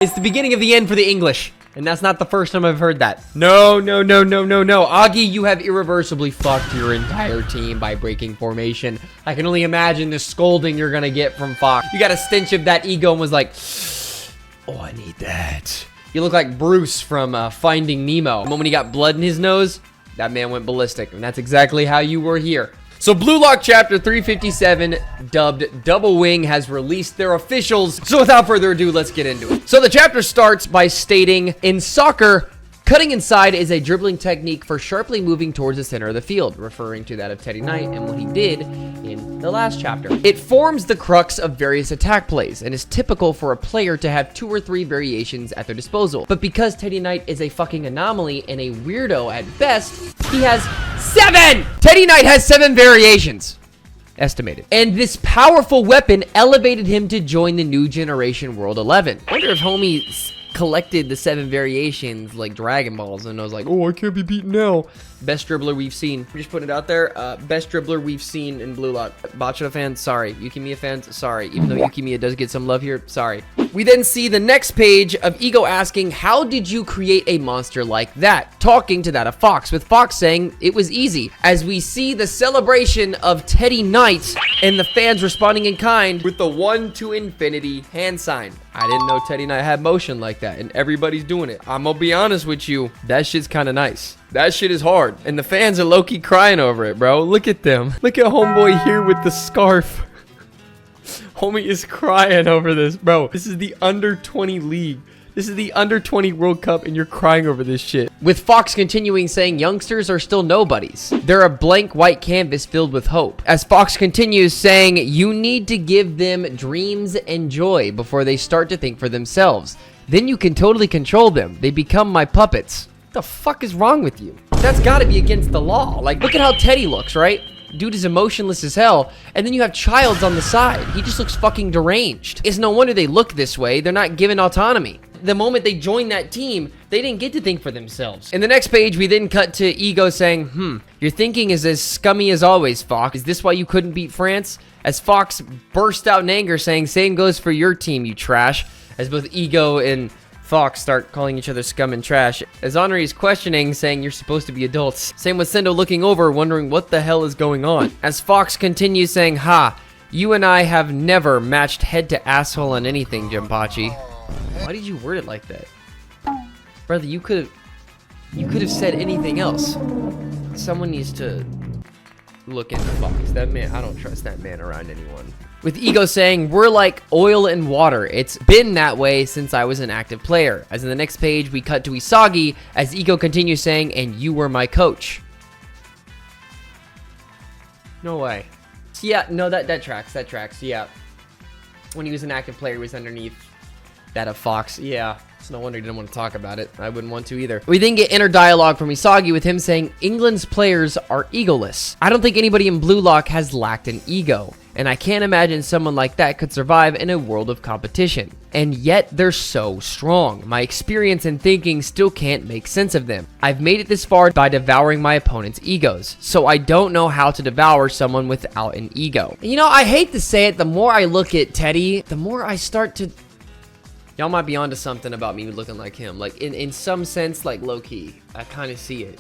It's the beginning of the end for the English. And that's not the first time I've heard that. No. Auggie, you have irreversibly fucked your entire team by breaking formation. I can only imagine the scolding you're gonna get from Fox. You got a stench of that ego and was like, oh, I need that. You look like Bruce from Finding Nemo. The moment he got blood in his nose, that man went ballistic. And that's exactly how you were here. So Blue Lock Chapter 357, dubbed Double Wing, has released their officials. So without further ado, let's get into it. So the chapter starts by stating, in soccer, cutting inside is a dribbling technique for sharply moving towards the center of the field, referring to that of Teddy Knight and what he did in the last chapter. It forms the crux of various attack plays and is typical for a player to have 2 or 3 variations at their disposal. But because Teddy Knight is a fucking anomaly and a weirdo at best, he has 7! Teddy Knight has 7 variations. Estimated. And this powerful weapon elevated him to join the new generation World 11. I wonder if homie collected the 7 variations like Dragon Balls and I was like, oh, I can't be beaten now. Best dribbler we've seen. I'm just putting it out there. Best dribbler we've seen in Blue Lock. Bachata fans, sorry. Yukimiya fans, sorry. Even though Yukimiya does get some love here, sorry. We then see the next page of Ego asking, how did you create a monster like that? Talking to that of Fox, with Fox saying it was easy. As we see the celebration of Teddy Knight and the fans responding in kind with the 1 to infinity hand sign. I didn't know Teddy Knight had motion like that, and everybody's doing it. I'm gonna be honest with you, that shit's kind of nice. That shit is hard, and the fans are low-key crying over it, bro. Look at them. Look at homeboy here with the scarf. Homie is crying over this, bro. This is the under 20 league. This is the under 20 World Cup, and you're crying over this shit. With Fox continuing saying youngsters are still nobodies. They're a blank white canvas filled with hope. As Fox continues saying, you need to give them dreams and joy before they start to think for themselves. Then you can totally control them. They become my puppets. What the fuck is wrong with you? That's gotta be against the law. Like, look at how Teddy looks, right? Dude is emotionless as hell, and then you have Childs on the side. He just looks fucking deranged. It's no wonder they look this way. They're not given autonomy. The moment they joined that team, they didn't get to think for themselves. In the next page, we then cut to Ego saying, your thinking is as scummy as always, Fox. Is this why you couldn't beat France? As Fox burst out in anger saying, same goes for your team, you trash. As both Ego and Fox start calling each other scum and trash. As Henri is questioning, saying you're supposed to be adults. Same with Sendo looking over, wondering what the hell is going on. As Fox continues saying, you and I have never matched head to asshole on anything, Jinpachi. Why did you word it like that? Brother, you could have said anything else. Someone needs to look into Fox. That man, I don't trust that man around anyone. With Ego saying, we're like oil and water. It's been that way since I was an active player. As in the next page, we cut to Isagi as Ego continues saying, and you were my coach. No way. Yeah, no, that tracks, yeah. When he was an active player, he was underneath that of Fox. Yeah, it's no wonder he didn't want to talk about it. I wouldn't want to either. We then get inner dialogue from Isagi with him saying, England's players are egoless. I don't think anybody in Blue Lock has lacked an ego. And I can't imagine someone like that could survive in a world of competition. And yet they're so strong. My experience and thinking still can't make sense of them. I've made it this far by devouring my opponent's egos. So I don't know how to devour someone without an ego. You know, I hate to say it, the more I look at Teddy, the more I start to... Y'all might be onto something about me looking like him. Like, in some sense, like, low-key. I kind of see it.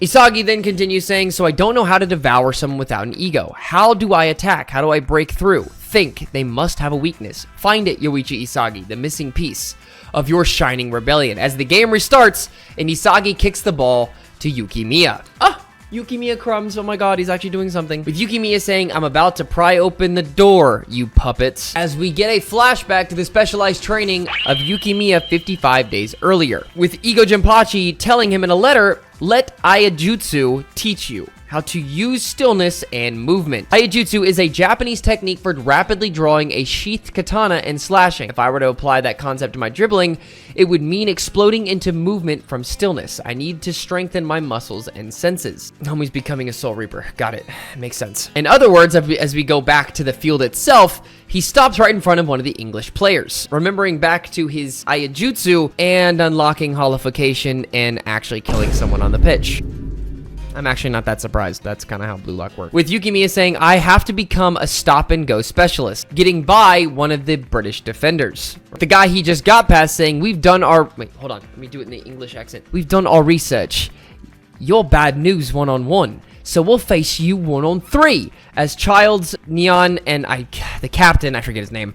Isagi then continues saying, so I don't know how to devour someone without an ego. How do I attack? How do I break through? Think. They must have a weakness. Find it, Yoichi Isagi, the missing piece of your shining rebellion. As the game restarts, and Isagi kicks the ball to Yukimiya. Yukimiya crumbs. Oh my god, he's actually doing something. With Yukimiya saying, I'm about to pry open the door, you puppets. As we get a flashback to the specialized training of Yukimiya 55 days earlier. With Ego Jinpachi telling him in a letter, let Aiajutsu teach you how to use stillness and movement. Aiajutsu is a Japanese technique for rapidly drawing a sheathed katana and slashing. If I were to apply that concept to my dribbling, it would mean exploding into movement from stillness. I need to strengthen my muscles and senses. Homie's becoming a soul reaper. Got it. Makes sense. In other words, as we go back to the field itself, he stops right in front of one of the English players, remembering back to his Aiajutsu and unlocking holification and actually killing someone on the pitch. I'm actually not that surprised. That's kind of how Blue Lock works. With Yukimiya saying, I have to become a stop-and-go specialist, getting by one of the British defenders. The guy he just got past saying, we've done our... Wait, hold on. Let me do it in the English accent. We've done our research. You're bad news one-on-one. So we'll face you one-on-3. As Childs, Neon, and the captain, I forget his name,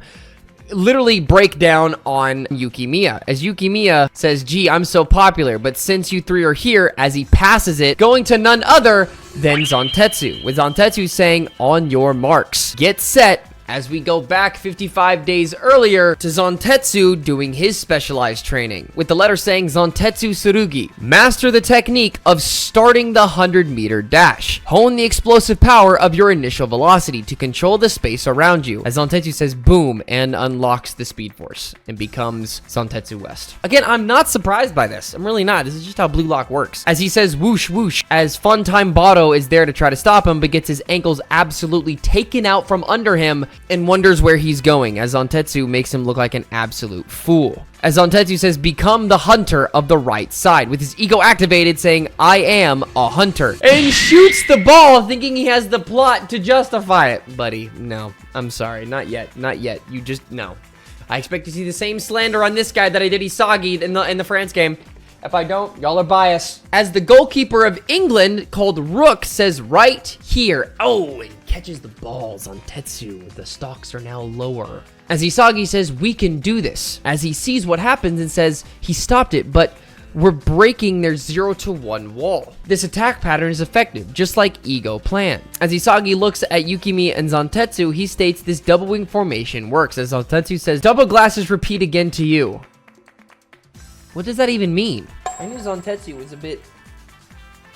literally break down on Yukimiya. As Yukimiya says, gee, I'm so popular, but since you three are here, as he passes it, going to none other than Zantetsu. With Zantetsu saying, on your marks, get set. As we go back 55 days earlier to Zantetsu doing his specialized training, with the letter saying Zantetsu Tsurugi, master the technique of starting the 100-meter dash. Hone the explosive power of your initial velocity to control the space around you. As Zantetsu says boom and unlocks the speed force and becomes Zantetsu West. Again, I'm not surprised by this. I'm really not. This is just how Blue Lock works. As he says whoosh whoosh, as Funtime Bato is there to try to stop him, but gets his ankles absolutely taken out from under him and wonders where he's going, as Zantetsu makes him look like an absolute fool. As Zantetsu says, become the hunter of the right side, with his ego activated saying, I am a hunter, and shoots the ball thinking he has the plot to justify it. Buddy, no, I'm sorry, not yet, not yet. You just, no. I expect to see the same slander on this guy that I did Isagi in the France game. If I don't, y'all are biased. As the goalkeeper of England, called Rook, says right here. Oh, and catches the balls on Tetsu. The stocks are now lower. As Isagi says, we can do this. As he sees what happens and says, he stopped it, but we're breaking their 0-1 wall. This attack pattern is effective, just like Ego planned. As Isagi looks at Yukimi and Zantetsu, he states this double wing formation works. As Zantetsu says, double glasses repeat again to you. What does that even mean? I knew Zantetsu was a bit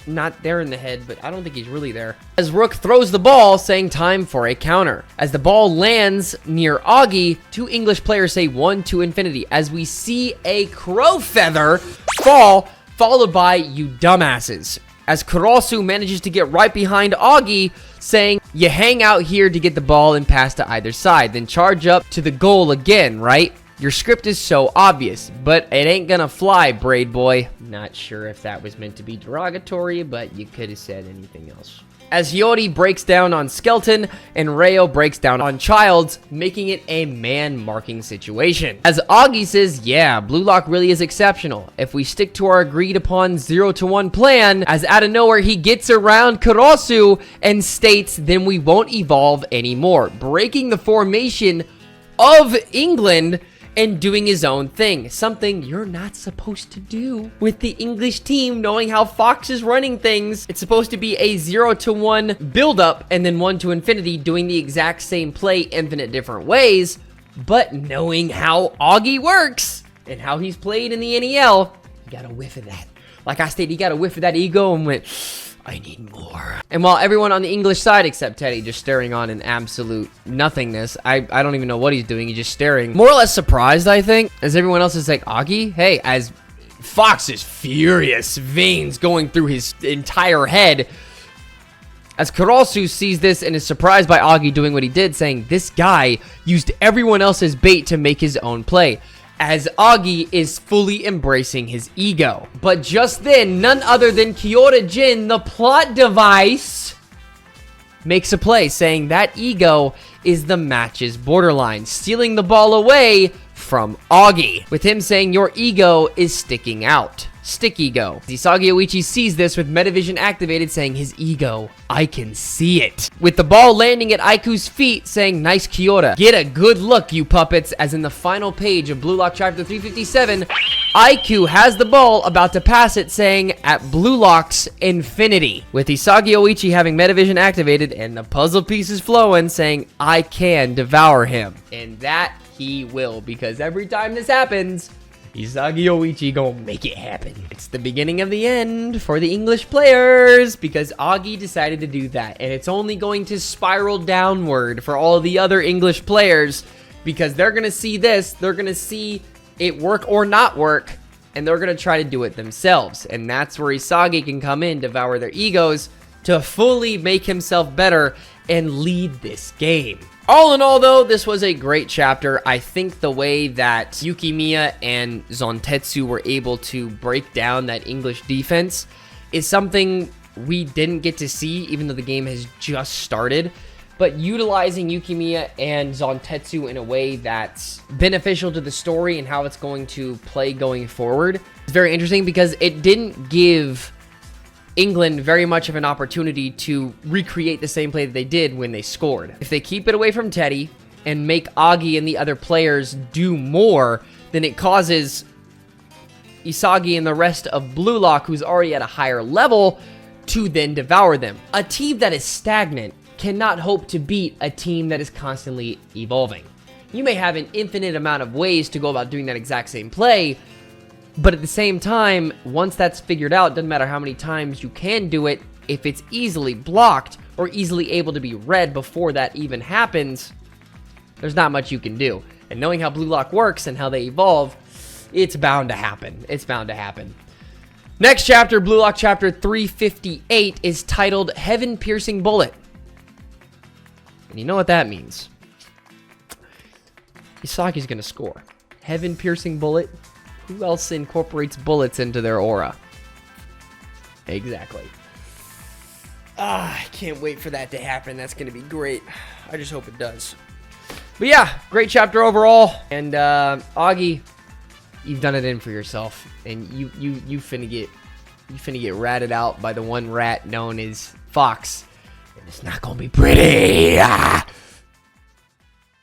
not there in the head, but I don't think he's really there. As Rook throws the ball, saying time for a counter. As the ball lands near Auggie, two English players say 1 to infinity. As we see a crow feather fall, followed by you dumbasses. As Kurosu manages to get right behind Auggie, saying, you hang out here to get the ball and pass to either side, then charge up to the goal again, right? Your script is so obvious, but it ain't gonna fly, Braid Boy. Not sure if that was meant to be derogatory, but you could have said anything else. As Hiyori breaks down on Skeleton, and Reo breaks down on Childs, making it a man-marking situation. As Auggie says, yeah, Blue Lock really is exceptional. If we stick to our agreed-upon 0-1 plan, as out of nowhere he gets around Kurosu and states, then we won't evolve anymore, breaking the formation of England and doing his own thing. Something you're not supposed to do with the English team, knowing how Fox is running things. It's supposed to be a 0-1 build-up and then 1 to infinity, doing the exact same play infinite different ways. But knowing how Auggie works and how he's played in the NEL, you got a whiff of that. Like I stated, he got a whiff of that ego and went, I need more. And while everyone on the English side except Teddy just staring on in absolute nothingness, I don't even know what he's doing. He's just staring. More or less surprised, I think, as everyone else is like, Auggie? Hey, as Fox is furious, veins going through his entire head. As Kurosu sees this and is surprised by Auggie doing what he did, saying, this guy used everyone else's bait to make his own play. As Auggie is fully embracing his ego. But just then, none other than Kyoto Jin, the plot device, makes a play, saying that ego is the match's borderline, stealing the ball away from Auggie, with him saying your ego is sticking out. Stick ego. Isagi Yoichi sees this with Metavision activated, saying his ego, I can see it. With the ball landing at Aiku's feet, saying nice Kyoto. Get a good look, you puppets. As in the final page of Blue Lock chapter 357, Aiku has the ball, about to pass it, saying at Blue Lock's infinity. With Isagi Yoichi having Metavision activated and the puzzle pieces flowing, saying I can devour him. And that he will, because every time this happens, Isagi Yoichi gonna make it happen. It's the beginning of the end for the English players, because Auggie decided to do that, and it's only going to spiral downward for all the other English players, because they're gonna see this, they're gonna see it work or not work, and they're gonna try to do it themselves. And that's where Isagi can come in, devour their egos, to fully make himself better and lead this game. All in all, though, this was a great chapter. I think the way that Yukimiya and Zantetsu were able to break down that English defense is something we didn't get to see, even though the game has just started. But utilizing Yukimiya and Zantetsu in a way that's beneficial to the story and how it's going to play going forward is very interesting, because it didn't give England very much of an opportunity to recreate the same play that they did when they scored. If they keep it away from Teddy and make Auggie and the other players do more, then it causes Isagi and the rest of Blue Lock, who's already at a higher level, to then devour them. A team that is stagnant cannot hope to beat a team that is constantly evolving. You may have an infinite amount of ways to go about doing that exact same play, but at the same time, once that's figured out, doesn't matter how many times you can do it, if it's easily blocked or easily able to be read before that even happens, there's not much you can do. And knowing how Blue Lock works and how they evolve, it's bound to happen. It's bound to happen. Next chapter, Blue Lock chapter 358, is titled Heaven Piercing Bullet. And you know what that means. Isagi's gonna score. Heaven Piercing Bullet. Who else incorporates bullets into their aura? Exactly. I can't wait for that to happen. That's gonna be great. I just hope it does. But yeah, great chapter overall. And Auggie, you've done it in for yourself. And you finna get ratted out by the one rat known as Fox. And it's not gonna be pretty. Ah!